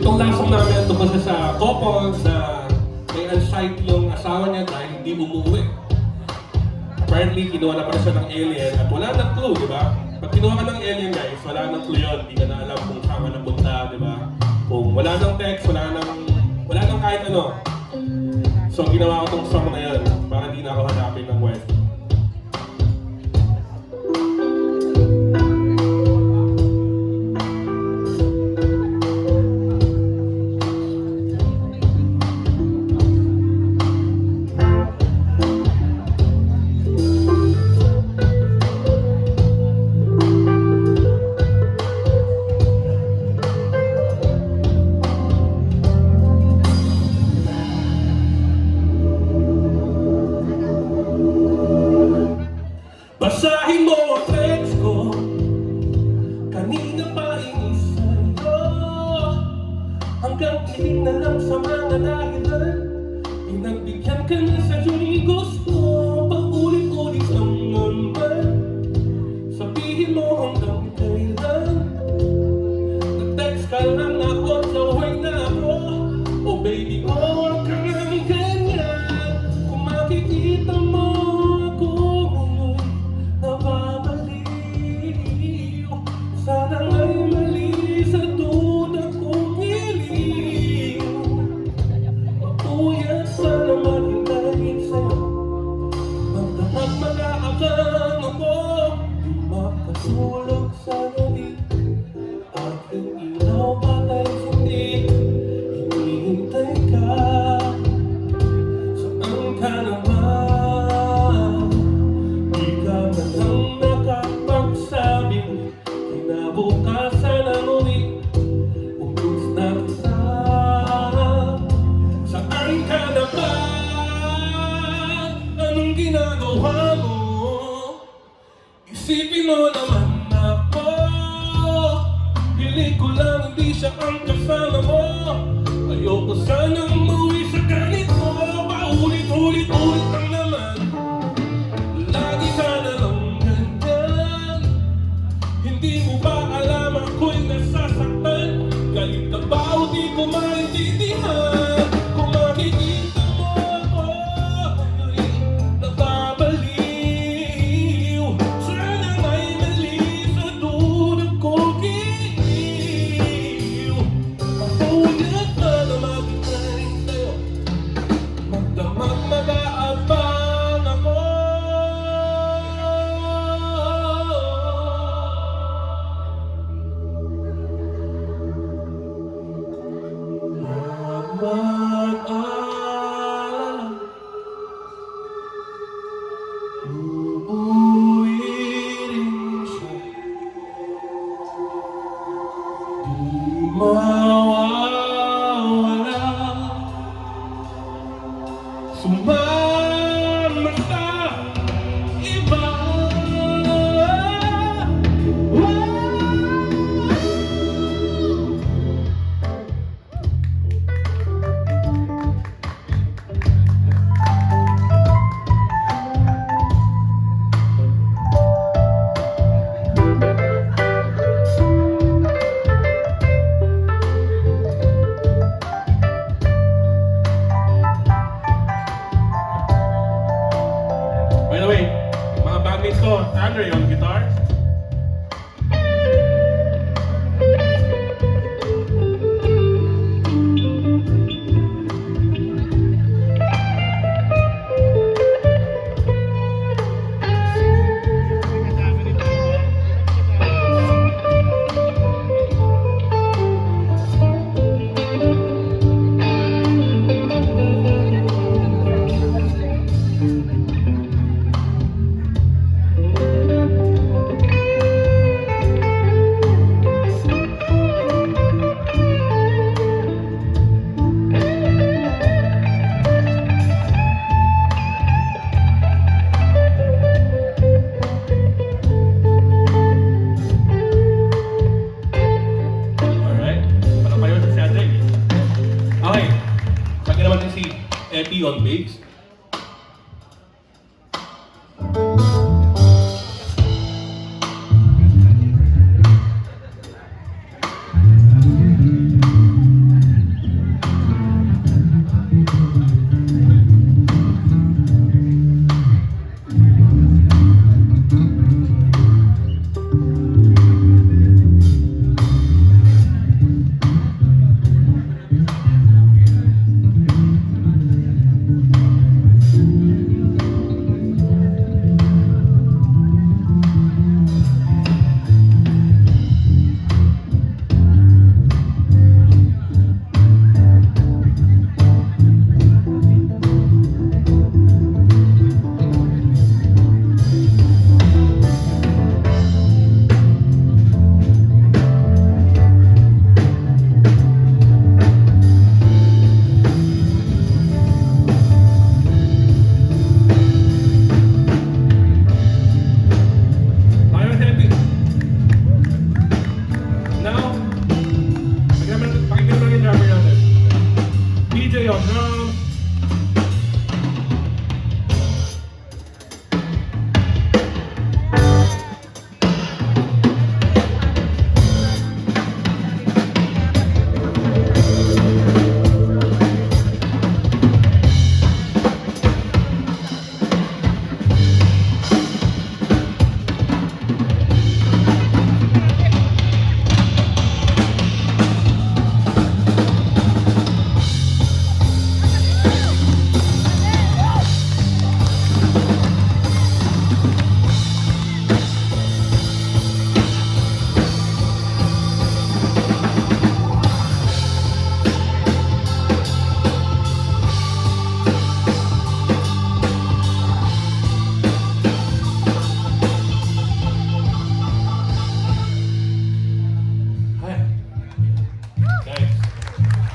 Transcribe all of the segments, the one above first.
Itong last song namin tungkol sa couple na may anxiety yung asawa niya dahil hindi umuwi. Apparently, kinuha na pala siya ng alien at wala nang clue, di ba? Pag kinuha ka ng alien, guys, wala nang clue yun. Hindi ka na alam kung saan ka napunta, di ba? Kung wala nang text, wala nang kahit ano. So, ginawa ko tong song na yun para hindi na ako hanapin ng wife. Basahin mo ang text ko, kanina pa inis sa'yo. Hanggang kiling na lang sa mga dahilan, pinagbigyan ka na sa siya'y gusto. Paulit-ulit lang naman, sabihin mo hanggang kailan. Nag-text ka lang na ako, saway na ako. Oh baby ko, huwag ka lang ganyan. Kung makikita mo sana ngay mali sa duda kong iliw. Mapuyat sana maghintay sa'yo. Magdamag mag-aakang ako, di makatulog sa gabi. Aking ilaw patay hindi, hinihintay ka. Saan ka naman? Di ka man lang nakapagsabi. Kinabukasan ang uwi, ubus na kita. Saan ka na ba? Anong ginagawa mo? Isipin mo naman ako. Piling ko lang hindi siya ang kasama mo. Ayoko sanang umuwi sa ganito. Paulit-ulit-ulit lang naman, lagi sana lang ganyan. Hindi mo ba alam ako'y nasasaktan? Galit ka ba o di ko maintindihan? Kung makikita mo ako, ay nababaliw. Sana may mali sa dulang kong iliw. Mapuyat na na maghintay sa'yo. Magdamag mag-aabang ako. Mag-alala, uuwi rin siya. Di mawawala, sumama sa iba. By the way, mga bandmates ko, Andre on guitar. Epi on bass.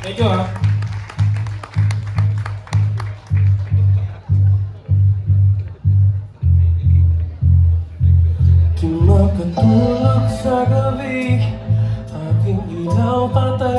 Thank you, ha. Di makatulog sa gabi, aking ilaw patay